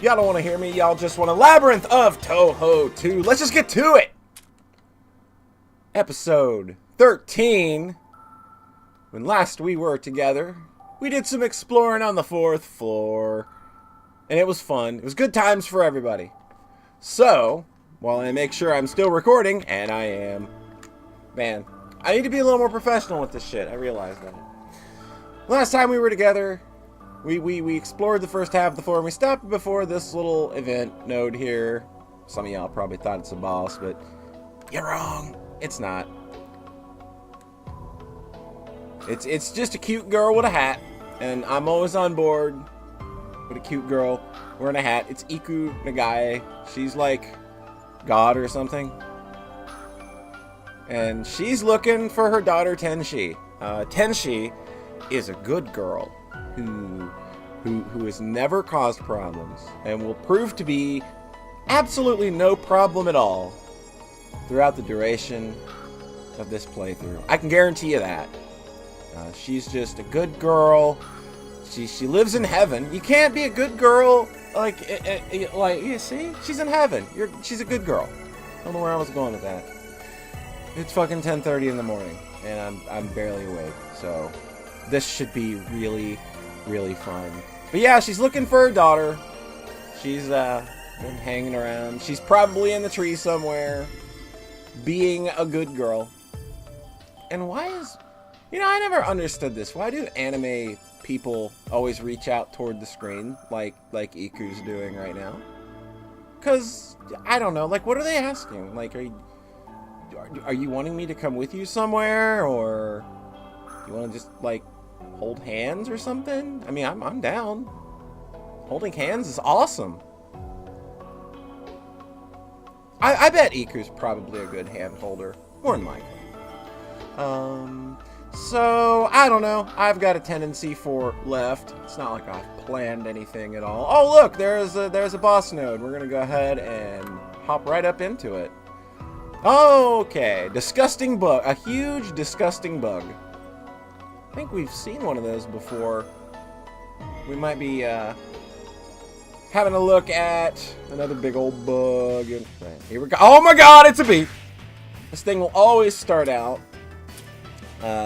Y'all don't want to hear me. Y'all just want a Labyrinth of Touhou 2. Let's just get to it. Episode 13. When last we were together, we did some exploring on the 4th floor. And it was fun. It was good times for everybody. So, while I make sure I'm still recording, and I am, man, I need to be a little more professional with this shit. I realized that. Last time we were together, we explored the first half of the floor, and we stopped before this little event node here. Some of y'all probably thought it's a boss, but you're wrong. It's not. It's just a cute girl with a hat, and I'm always on board with a cute girl wearing a hat. It's Iku Nagae. She's like God or something. And she's looking for her daughter Tenshi. Tenshi is a good girl who has never caused problems and will prove to be absolutely no problem at all throughout the duration of this playthrough. I can guarantee you that. She's just a good girl. She lives in heaven. You can't be a good girl like you see? She's in heaven. She's a good girl. I don't know where I was going with that. It's fucking 10:30 in the morning, and I'm barely awake. So this should be really, really fun. But yeah, she's looking for her daughter. She's been hanging around. She's probably in the tree somewhere, being a good girl. And why is, I never understood this. Why do anime people always reach out toward the screen like Iku's doing right now? Because I don't know. Like, what are they asking? Like, are you wanting me to come with you somewhere, or you want to just like hold hands or something? I mean, I'm down. Holding hands is awesome. I bet Iku's probably a good hand holder, more than likely. So I don't know. I've got a tendency for left. It's not like I've planned anything at all. Oh look, there's a boss node. We're gonna go ahead and hop right up into it. Okay, disgusting bug. A huge disgusting bug. I think we've seen one of those before. We might be having a look at another big old bug. Here we go. Oh my god, it's a bee! This thing will always start out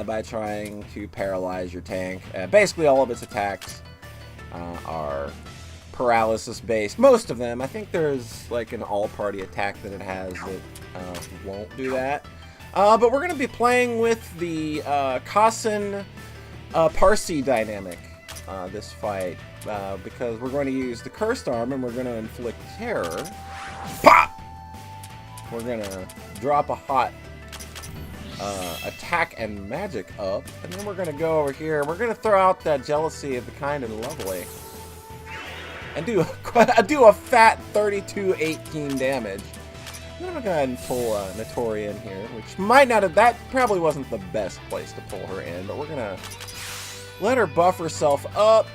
by trying to paralyze your tank. Basically, all of its attacks are paralysis based. Most of them. I think there's like an all-party attack that it has that won't do that. But we're going to be playing with the Kasen Parsi dynamic this fight, because we're going to use the Cursed Arm and we're going to inflict terror. Pop! We're going to drop a hot attack and magic up, and then we're going to go over here. We're going to throw out that Jealousy of the Kind and Lovely and do a fat 32-18 damage. I'm going to go ahead and pull Notori in here, which might not have, that probably wasn't the best place to pull her in, but we're going to let her buff herself up.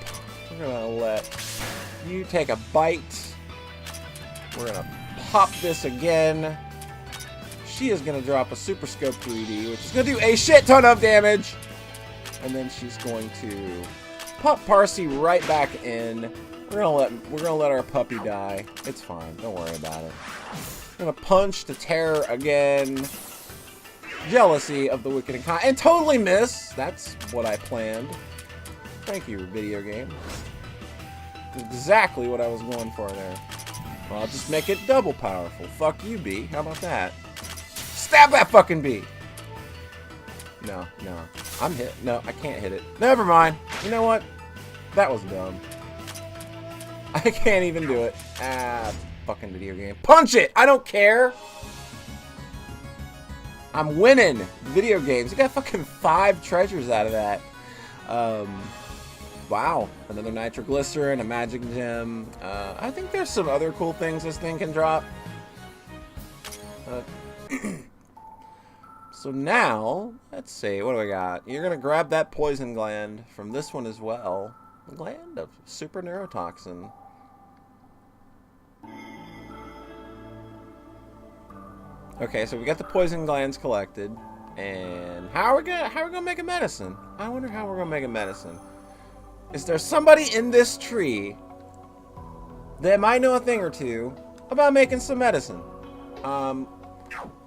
We're going to let you take a bite. We're going to pop this again. She is going to drop a Super Scope 3D, which is going to do a shit ton of damage. And then she's going to pop Parsi right back in. We're gonna let our puppy die. It's fine. Don't worry about it. I'm gonna punch the terror again. Jealousy of the Wicked and Kind. And totally miss. That's what I planned. Thank you, video game. Exactly what I was going for there. Well, I'll just make it double powerful. Fuck you, bee. How about that? Stab that fucking bee! No. I'm hit. No, I can't hit it. Never mind. You know what? That was dumb. I can't even do it. Fucking video game. Punch it! I don't care! I'm winning video games. I got fucking 5 treasures out of that. Wow. Another nitroglycerin, a magic gem. I think there's some other cool things this thing can drop. So now, let's see, what do we got? You're going to grab that poison gland from this one as well. The gland of super neurotoxin. Okay, so we got the poison glands collected. And how are we gonna make a medicine? I wonder how we're gonna make a medicine. Is there somebody in this tree they might know a thing or two about making some medicine. I'm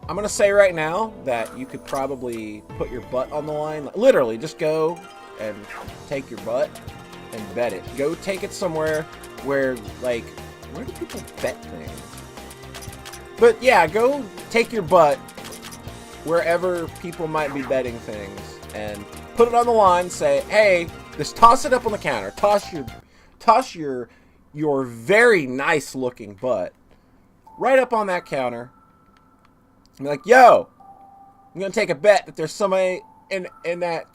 gonna say right now that you could probably put your butt on the line. Literally, just go and take your butt and bet it. Go take it somewhere where, like, where do people bet things? But yeah, go take your butt wherever people might be betting things and put it on the line. Say, hey, just toss it up on the counter. Toss your very nice looking butt right up on that counter. And be like, yo, I'm gonna take a bet that there's somebody in that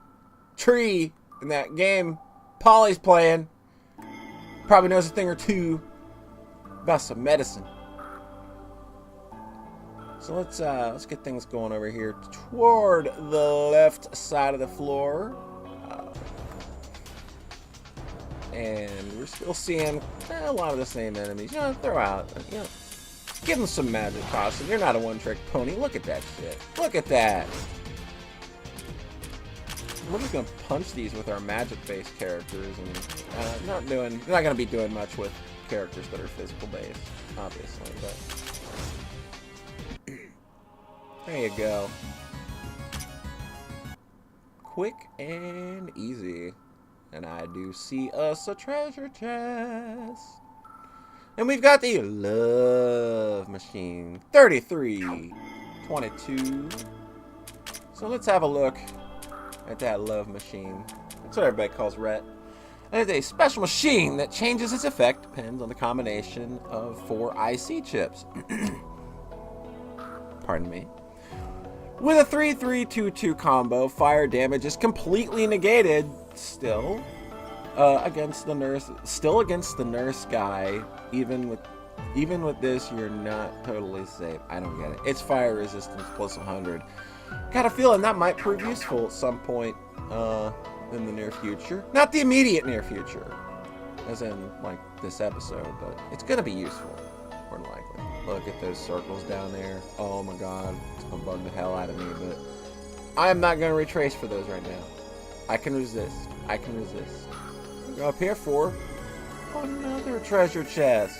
tree in that game Polly's playing. Probably knows a thing or two about some medicine. So let's get things going over here toward the left side of the floor. And we're still seeing a lot of the same enemies. You know, throw out, you know, give them some magic costume. You're not a one-trick pony. Look at that shit. Look at that. We're just gonna punch these with our magic-based characters, and not gonna be doing much with characters that are physical-based, obviously. But there you go. Quick and easy. And I do see us a treasure chest. And we've got the love machine. 3322. So let's have a look at that love machine. That's what everybody calls Rhett. And it's a special machine that changes its effect, depends on the combination of 4 IC chips. Pardon me. With a 3-3-2-2 combo, fire damage is completely negated. Still against the nurse guy. Even with this, you're not totally safe. I don't get it. It's fire resistance plus 100. Got a feeling that might prove useful at some point in the near future. Not the immediate near future, as in like this episode, but it's gonna be useful, more than likely. Look at those circles down there. Oh my god, it's gonna bug the hell out of me, but I am not gonna retrace for those right now. I can resist. I can resist. Go up here for another treasure chest.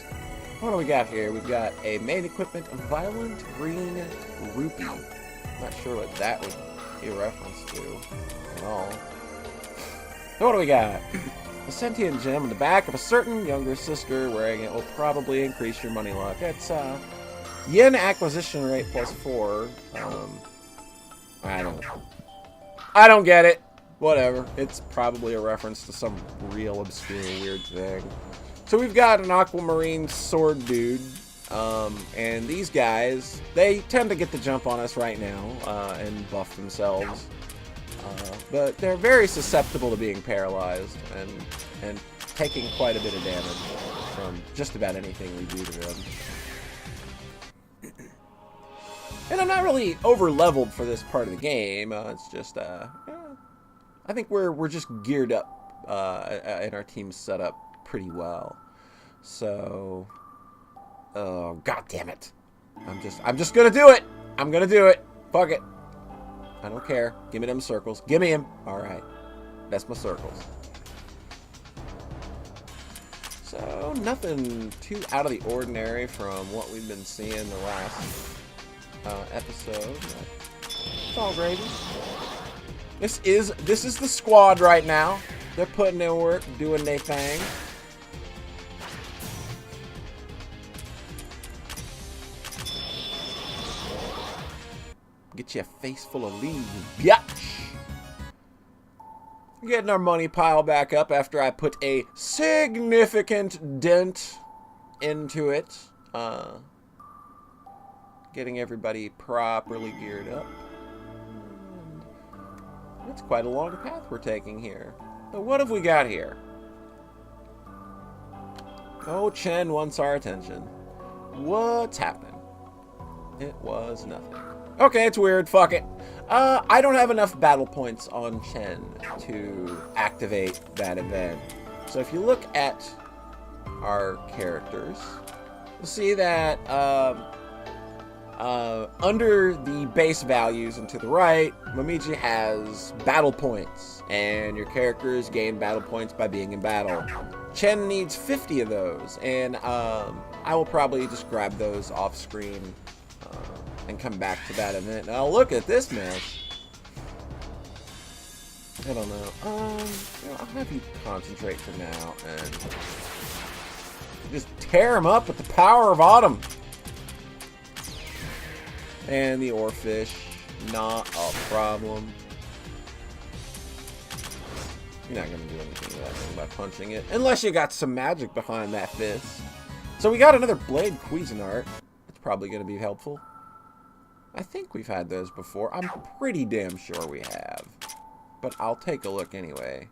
What do we got here? We've got a main equipment of violent green rupee. Not sure what that would be a reference to at all. So what do we got? A sentient gem in the back of a certain younger sister. Wearing it will probably increase your money luck. It's yen acquisition rate plus 4. I don't get it. Whatever. It's probably a reference to some real obscure weird thing. So we've got an aquamarine sword dude. And these guys, they tend to get the jump on us right now and buff themselves. But they're very susceptible to being paralyzed and taking quite a bit of damage from just about anything we do to them. And I'm not really over-leveled for this part of the game. It's just, I think we're just geared up, and our team's set up pretty well. So, oh god damn it! I'm just gonna do it. I'm gonna do it. Fuck it. I don't care. Give me them circles. Give me him. All right, that's my circles. So nothing too out of the ordinary from what we've been seeing the last episode. It's all gravy. This is the squad right now. They're putting in work, doing their thing. Get you a face full of leaves, biatch. Getting our money pile back up after I put a significant dent into it. Getting everybody properly geared up. That's quite a long path we're taking here. So what have we got here? Oh, Chen wants our attention. What's happening? It was nothing. Okay, it's weird. Fuck it. I don't have enough battle points on Chen to activate that event. So if you look at our characters, you'll see that Under the base values and to the right, Momiji has battle points, and your characters gain battle points by being in battle. Chen needs 50 of those, and I will probably just grab those off screen and come back to that in a minute. Now look at this mess. I don't know. I'll have you concentrate for now and just tear him up with the power of autumn. And the oarfish, not a problem. You're not gonna do anything with that thing by punching it, unless you got some magic behind that fist. So we got another blade Cuisinart. It's probably gonna be helpful. I think we've had those before. I'm pretty damn sure we have. But I'll take a look anyway.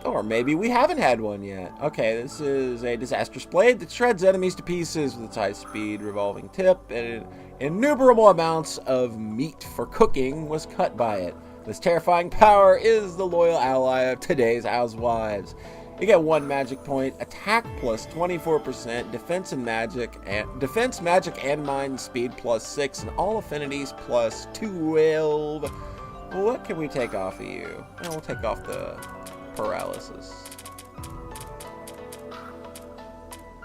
Or maybe we haven't had one yet. Okay, this is a disastrous blade that shreds enemies to pieces with its high-speed revolving tip, and innumerable amounts of meat for cooking was cut by it. This terrifying power is the loyal ally of today's housewives. You get 1 magic point, attack plus 24%, defense, magic, and mind speed plus 6, and all affinities plus 12. Well, what can we take off of you? Well, we'll take off the paralysis.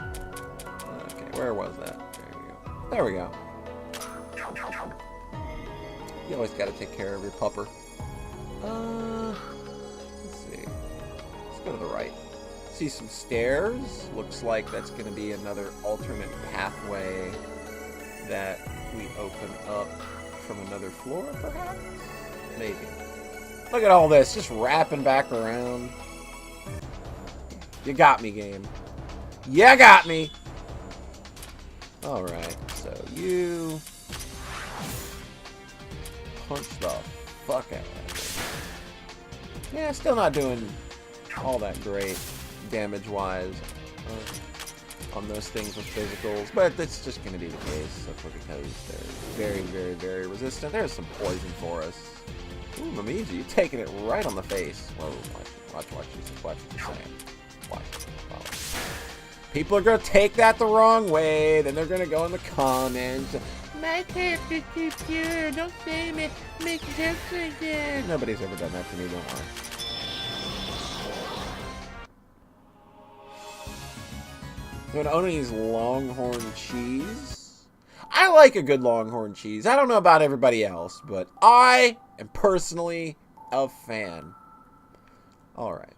Okay, where was that? There we go. You always got to take care of your pupper. Let's see. Let's go to the right. See some stairs. Looks like that's going to be another alternate pathway that we open up from another floor, perhaps? Maybe. Look at all this, just wrapping back around. You got me, game. You got me! Alright, so you punch the fuck out of that thing. Yeah, still not doing all that great damage-wise on those things with physicals, but that's just going to be the case simply because they're very, very, very resistant. There's some poison for us. Ooh, Momiji, you're taking it right on the face. Whoa, watch what you're saying. Watch. People are going to take that the wrong way, then they're going to go in the comments. My character's too pure, don't say me, make jokes like that. Nobody's ever done that to me, don't worry. You want Oni's Longhorn cheese? I like a good Longhorn cheese. I don't know about everybody else, but I am personally a fan. Alright.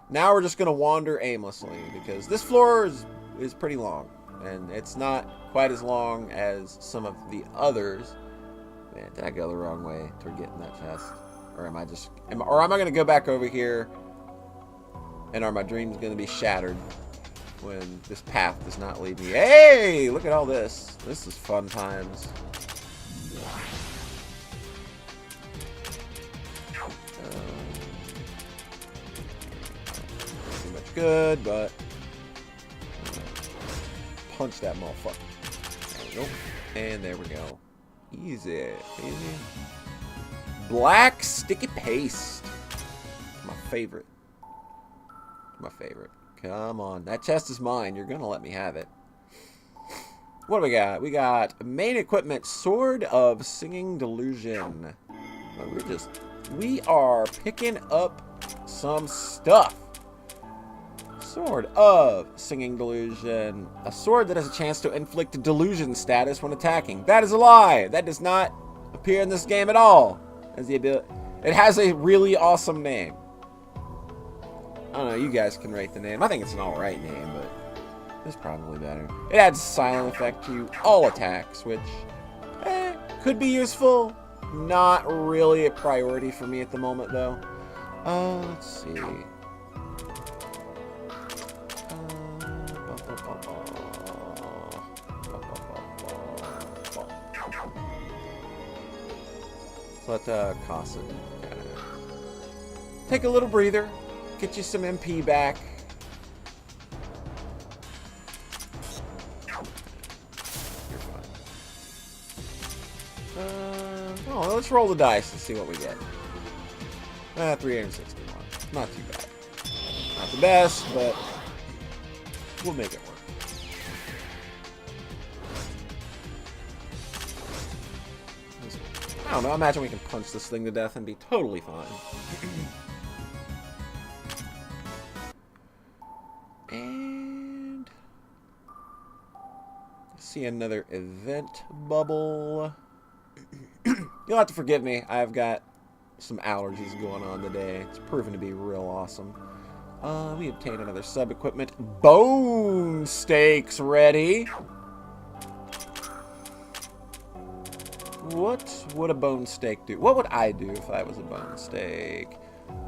Now we're just going to wander aimlessly, because this floor is pretty long. And it's not quite as long as some of the others. Man, did I go the wrong way toward getting that chest? Or am I just... am I going to go back over here, and are my dreams going to be shattered when this path does not lead me? Hey! Look at all this. This is fun times. Too much good, but... punch that motherfucker. There we go. And there we go. Easy. Easy. Black sticky paste. My favorite. My favorite. Come on. That chest is mine. You're going to let me have it. What do we got? We got main equipment, Sword of Singing Delusion. We are picking up some stuff. Sword of Singing Delusion. A sword that has a chance to inflict delusion status when attacking. That is a lie. That does not appear in this game at all. It has a really awesome name. I don't know, you guys can rate the name. I think it's an alright name, but it's probably better. It adds silent effect to all attacks, which could be useful. Not really a priority for me at the moment, though. Let's see. Let's let Casa kind of take a little breather, get you some MP back. You're fine. Oh, let's roll the dice and see what we get. 361. Not too bad. Not the best, but we'll make it work. I don't know, imagine we can punch this thing to death and be totally fine. And see another event bubble. You'll have to forgive me, I've got some allergies going on today. It's proven to be real awesome. We obtained another sub-equipment. Bone steaks ready. What would a bone steak do? What would I do if I was a bone steak?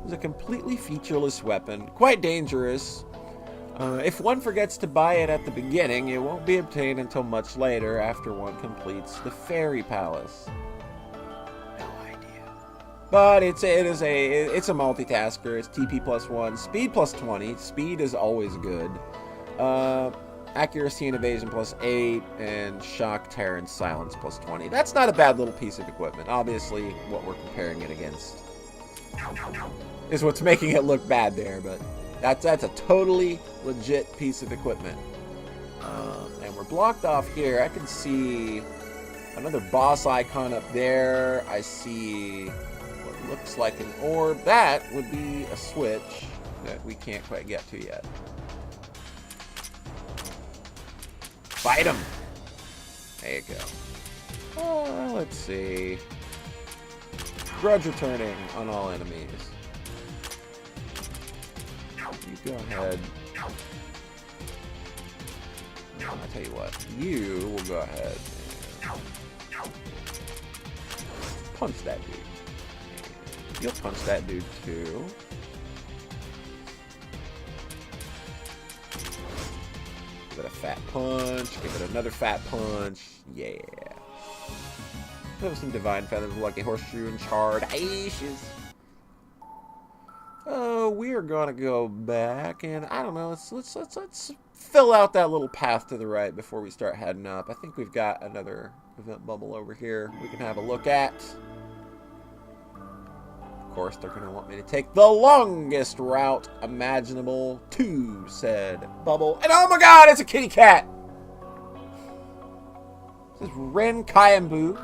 It's a completely featureless weapon. Quite dangerous. If one forgets to buy it at the beginning, it won't be obtained until much later after one completes the Fairy Palace. No idea. But it's a multitasker. It's TP +1, speed +20. Speed is always good. Accuracy and evasion +8, and shock, terror, and silence +20. That's not a bad little piece of equipment. Obviously, what we're comparing it against is what's making it look bad there, but that's a totally legit piece of equipment. And we're blocked off here. I can see another boss icon up there. I see what looks like an orb. That would be a switch that we can't quite get to yet. Fight him! There you go. Let's see. Grudge returning on all enemies. You go ahead. I'll tell you what. You will go ahead and punch that dude. You'll punch that dude too. Give it a fat punch. Give it another fat punch. Yeah. Have some divine feathers, lucky horseshoe, and charred ashes. Oh, we are gonna go back, and I don't know. Let's fill out that little path to the right before we start heading up. I think we've got another event bubble over here we can have a look at. Of course, they're gonna want me to take the longest route imaginable to said bubble. And oh my god, it's a kitty cat! This is Ren Kayambu.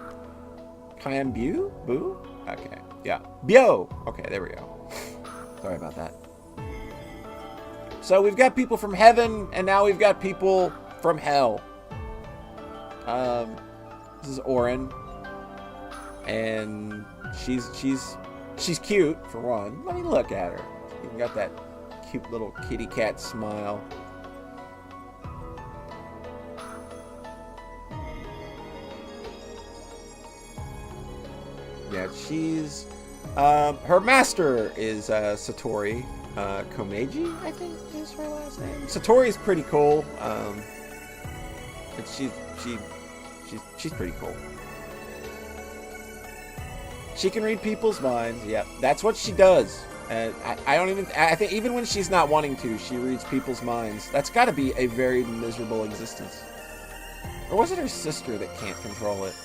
Kayambu? Boo? Okay, yeah. Bio! Okay, there we go. Sorry about that. So we've got people from heaven, and now we've got people from hell. This is Orin. And she's cute, for one. Let me look at her. Even got that cute little kitty cat smile. Yeah, she's... her master is Satori Komeiji, I think is her last name. Satori's pretty cool. She's pretty cool. She can read people's minds. Yep, that's what she does. And I think even when she's not wanting to, she reads people's minds. That's got to be a very miserable existence. Or was it her sister that can't control it?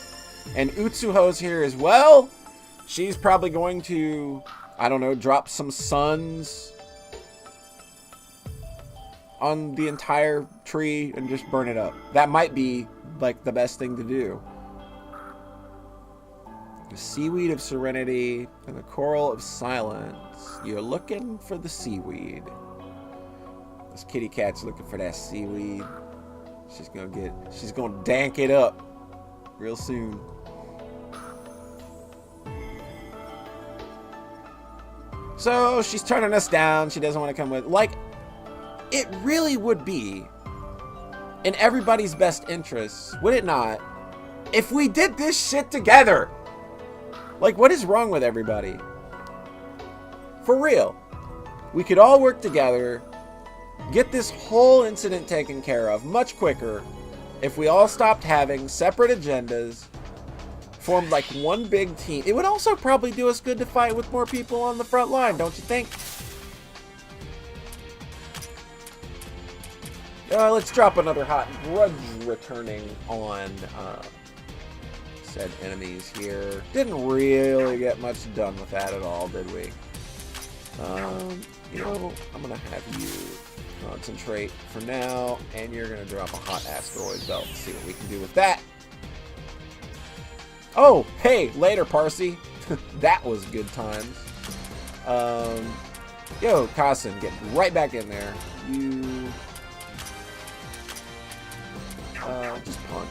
And Utsuho's here as well. She's probably going to, I don't know, drop some suns on the entire tree and just burn it up. That might be, like, the best thing to do. The seaweed of serenity and the coral of silence. You're looking for the seaweed. This kitty cat's looking for that seaweed. She's gonna dank it up real soon. So she's turning us down. She doesn't want to come with. Like, it really would be in everybody's best interests, would it not, if we did this shit together? Like, what is wrong with everybody? For real. We could all work together, get this whole incident taken care of much quicker if we all stopped having separate agendas, formed like one big team. It would also probably do us good to fight with more people on the front line, don't you think? Let's drop another hot grudge returning on said enemies here. Didn't really get much done with that at all, did we? You know, I'm gonna have you concentrate for now, and you're gonna drop a hot asteroid belt. See what we can do with that. Oh, hey, later, Parsi. That was good times. Yo, Kassen, get right back in there. You, just punch.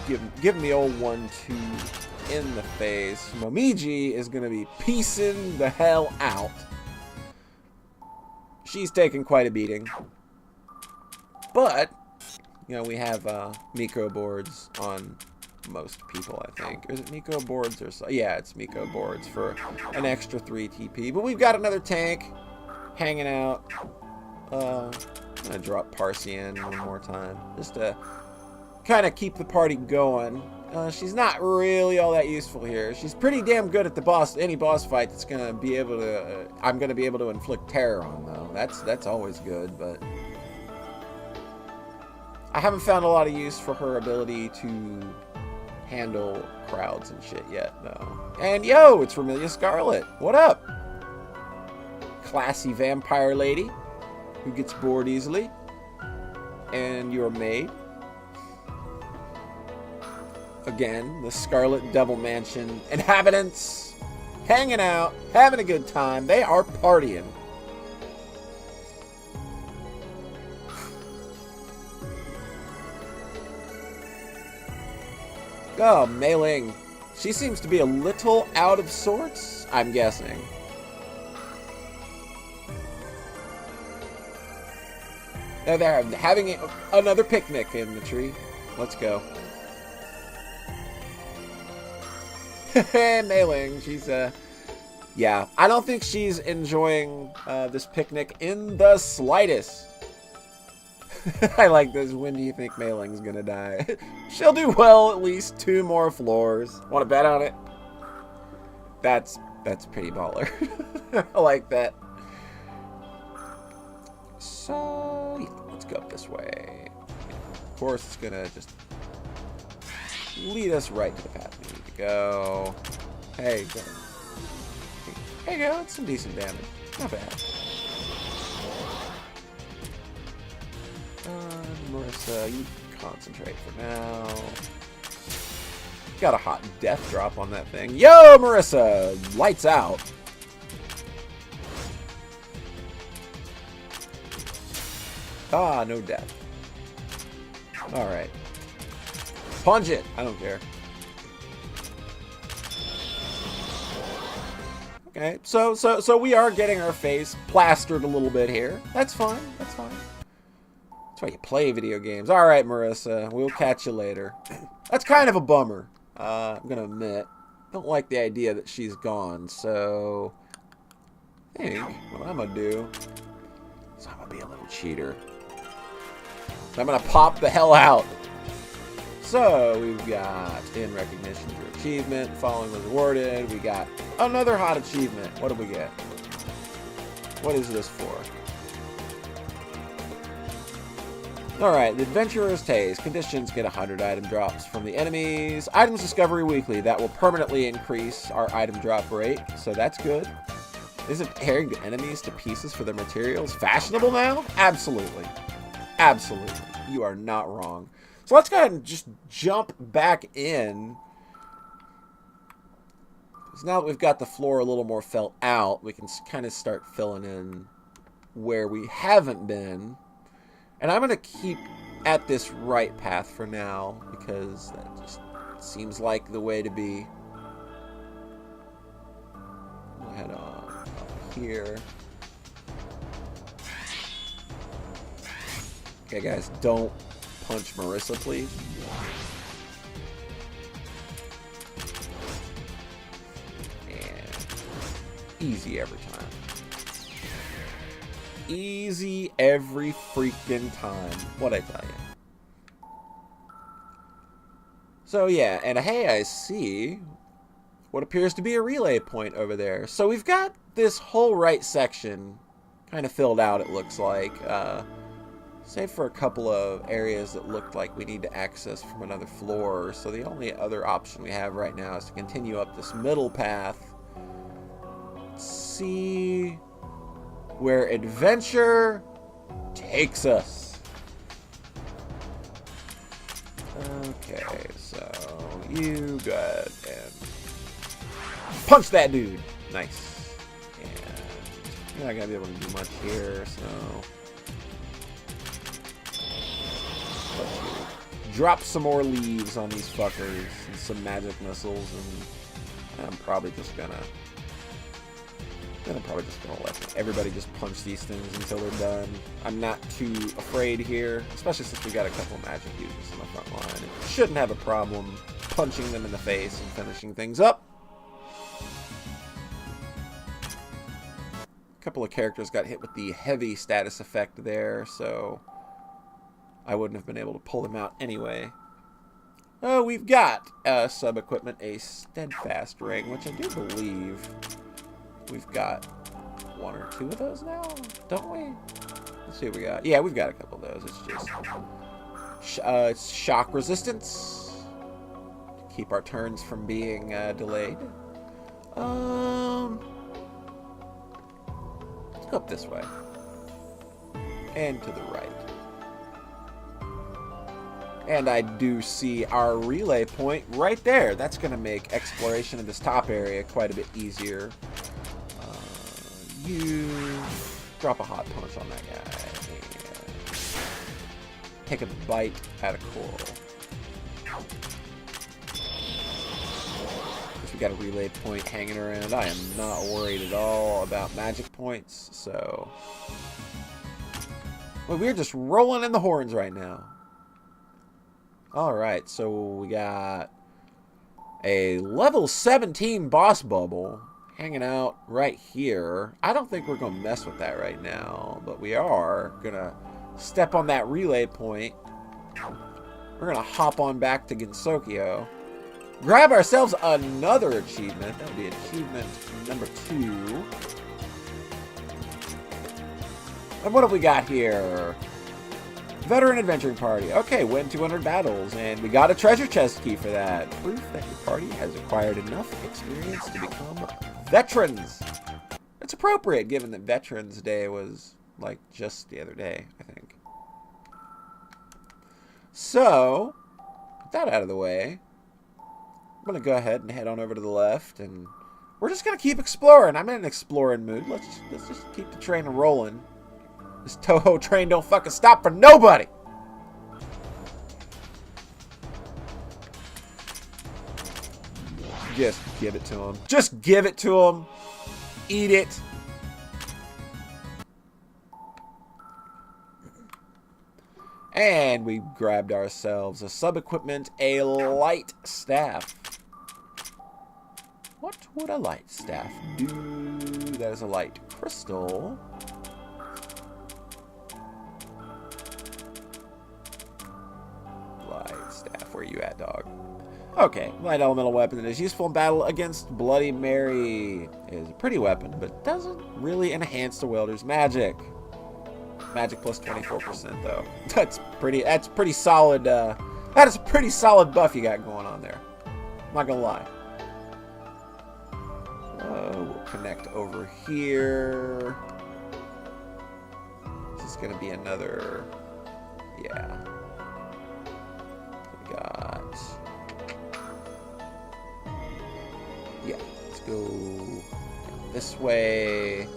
Give him the old 1-2 in the face. Momiji is gonna be piecing the hell out. She's taking quite a beating. But, you know, we have Miko boards on most people, I think. Is it Miko boards or so? Yeah, it's Miko boards for an extra 3 TP. But we've got another tank hanging out. I'm gonna drop Parsi in one more time, just to kind of keep the party going. She's not really all that useful here. She's pretty damn good at the boss. Any boss fight that's gonna be able to, I'm gonna be able to inflict terror on, though. That's always good, but I haven't found a lot of use for her ability to handle crowds and shit yet, though. And yo, it's Vermilion Scarlet. What up? Classy vampire lady who gets bored easily. And your maid. Again, the Scarlet Devil Mansion inhabitants hanging out, having a good time. They are partying. Oh, Mei Ling. She seems to be a little out of sorts, I'm guessing. They're having another picnic in the tree. Let's go. Mei Ling, she's, yeah. I don't think she's enjoying this picnic in the slightest. I like this. When do you think Mei Ling's gonna die? She'll do well at least 2 more floors. Want to bet on it? That's pretty baller. I like that. So, yeah, let's go up this way. Of course, it's gonna just lead us right to the path we need to go. Hey, go. There you go. That's some decent damage. Not bad. Marissa, you concentrate for now. Got a hot death drop on that thing. Yo, Marissa! Lights out. Ah, no death. Alright. Punch it! I don't care. Okay, so we are getting our face plastered a little bit here. That's fine. That's fine. That's why you play video games. Alright, Marissa. We'll catch you later. That's kind of a bummer. I'm gonna admit. Don't like the idea that she's gone, so I think what I'm gonna do is I'm gonna be a little cheater. I'm gonna pop the hell out. So we've got in recognition for achievement, following was awarded. We got another hot achievement. What do we get? What is this for? Alright, the Adventurer's Taste. Conditions get 100 item drops from the enemies. Items Discovery Weekly. That will permanently increase our item drop rate, so that's good. Isn't tearing the enemies to pieces for their materials fashionable now? Absolutely. Absolutely. You are not wrong. So let's go ahead and just jump back in. Because now that we've got the floor a little more felt out, we can kind of start filling in where we haven't been. And I'm going to keep at this right path for now, because that just seems like the way to be. We'll head on up here. Okay, guys, don't punch Marissa, please. And easy every time. Easy every freaking time. What'd I tell you? So yeah, and hey, I see what appears to be a relay point over there. So we've got this whole right section kind of filled out, it looks like. Save for a couple of areas that looked like we need to access from another floor. So the only other option we have right now is to continue up this middle path. Let's see. where adventure takes us. Okay, so you go ahead and punch that dude. Nice. And you're not gonna be able to do much here, so let's drop some more leaves on these fuckers and some magic missiles, and I'm probably just gonna let everybody just punch these things until they're done. I'm not too afraid here, especially since we got a couple magic users in the front line. It shouldn't have a problem punching them in the face and finishing things up. A couple of characters got hit with the heavy status effect there, so I wouldn't have been able to pull them out anyway. Oh, we've got sub-equipment, a steadfast ring, which I do believe we've got one or two of those now, don't we? Let's see what we got. Yeah, we've got a couple of those. It's just it's shock resistance to keep our turns from being delayed. Let's go up this way and to the right. And I do see our relay point right there. That's going to make exploration of this top area quite a bit easier. You drop a hot punch on that guy. And take a bite out of coral. Because we got a relay point hanging around. I am not worried at all about magic points. So, well, we're just rolling in the horns right now. Alright, so we got a level 17 boss bubble hanging out right here. I don't think we're going to mess with that right now, but we are going to step on that relay point. We're going to hop on back to Gensokyo. Grab ourselves another achievement. That would be achievement number 2. And what have we got here? Veteran Adventuring Party. Okay, win 200 battles, and we got a treasure chest key for that. Proof that your party has acquired enough experience to become veterans. It's appropriate, given that Veterans Day was, like, just the other day, I think. So, with that out of the way, I'm going to go ahead and head on over to the left, and we're just going to keep exploring. I'm in an exploring mood. Let's just keep the train rolling. This Touhou train don't fucking stop for nobody. Just give it to him. Just give it to him. Eat it. And we grabbed ourselves a sub-equipment, a light staff. What would a light staff do? That is a light crystal. Staff, where you at, dog? Okay, light elemental weapon that is useful in battle against Bloody Mary. It is a pretty weapon, but doesn't really enhance the wielder's magic. Magic plus 24% though. That's pretty solid. That is a pretty solid buff you got going on there. I'm not gonna lie. We'll connect over here. This is gonna be another. Yeah. Yeah, let's go down this way. And,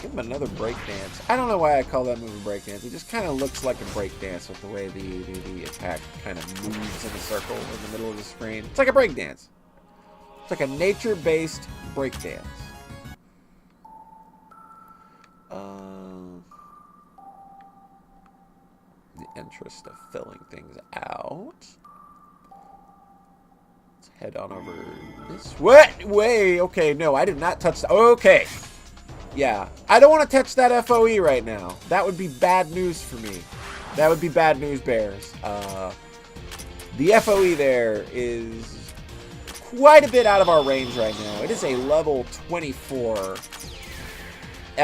give him another breakdance. I don't know why I call that move a breakdance. It just kind of looks like a breakdance with the way the attack kind of moves in a circle in the middle of the screen. It's like a breakdance. It's like a nature-based breakdance. The interest of filling things out. Let's head on over this way. Okay, no, I did not touch that. Okay. Yeah, I don't want to touch that FOE right now. That would be bad news for me. That would be bad news, Bears. The FOE there is quite a bit out of our range right now. It is a level 24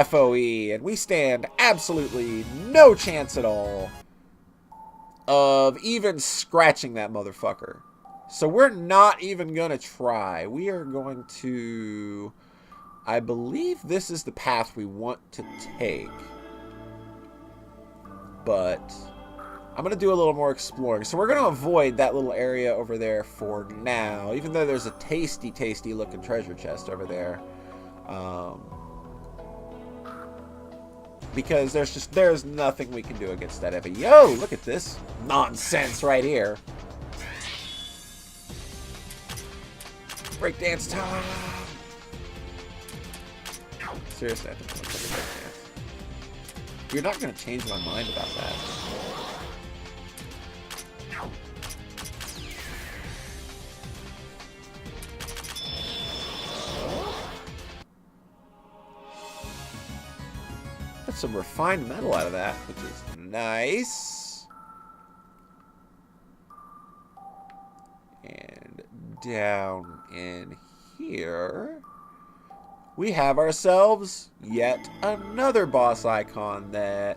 FOE, and we stand absolutely no chance at all of even scratching that motherfucker. So we're not even going to try. We are going to... I believe this is the path we want to take. But I'm going to do a little more exploring. So we're going to avoid that little area over there for now. Even though there's a tasty, tasty looking treasure chest over there. Because there's nothing we can do against that Eevee. Yo, look at this nonsense right here. Breakdance time! Seriously, I think I'm going to breakdance. You're not going to change my mind about that. Got some refined metal out of that, which is nice. And down in here, we have ourselves yet another boss icon that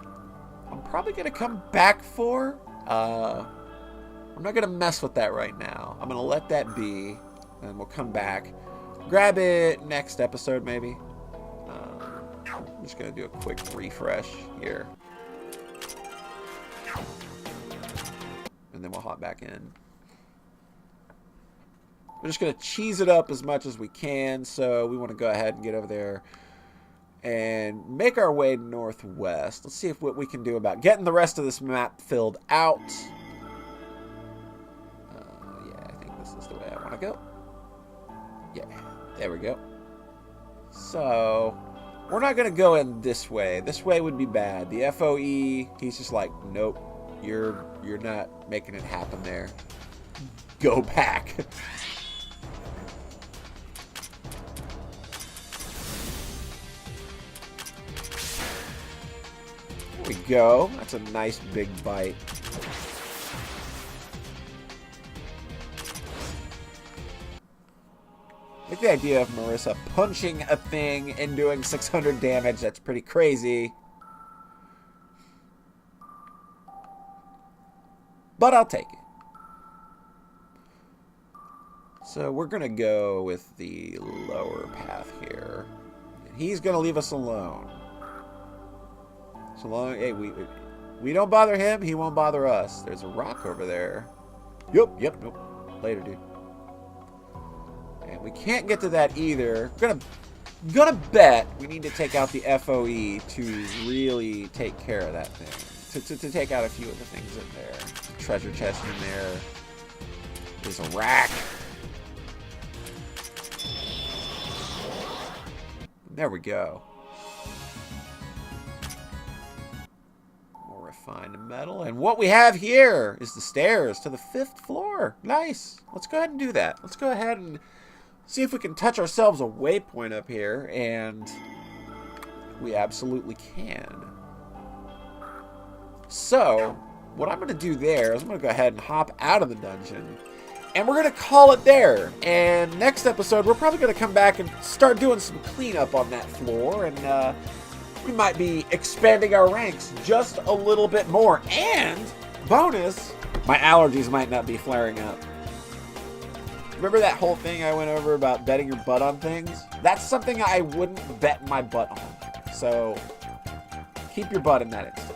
I'm probably going to come back for. I'm not going to mess with that right now. I'm going to let that be, and we'll come back. Grab it next episode, maybe. I'm just going to do a quick refresh here. And then we'll hop back in. We're just going to cheese it up as much as we can, so we want to go ahead and get over there and make our way northwest. Let's see what we can do about getting the rest of this map filled out. Yeah, I think this is the way I want to go. Yeah, there we go. So, we're not going to go in this way. This way would be bad. The FOE, he's just like, nope, you're not making it happen there. Go back. There we go. That's a nice big bite. I like the idea of Marissa punching a thing and doing 600 damage. That's pretty crazy. But I'll take it. So we're going to go with the lower path here. And he's going to leave us alone. So long, hey, we don't bother him, he won't bother us. There's a rock over there. Nope. Later, dude. And we can't get to that either. Gonna bet we need to take out the FOE to really take care of that thing. To take out a few of the things in there. Treasure chest in there. There's a rack. There we go. Refined metal. And what we have here is the stairs to the 5th floor. Nice. Let's go ahead and do that. Let's go ahead and see if we can touch ourselves a waypoint up here. And we absolutely can. So, what I'm going to do there is I'm going to go ahead and hop out of the dungeon. And we're going to call it there. And next episode, we're probably going to come back and start doing some cleanup on that floor. And, we might be expanding our ranks just a little bit more. And, bonus, my allergies might not be flaring up. Remember that whole thing I went over about betting your butt on things? That's something I wouldn't bet my butt on. So, keep your butt in that instance.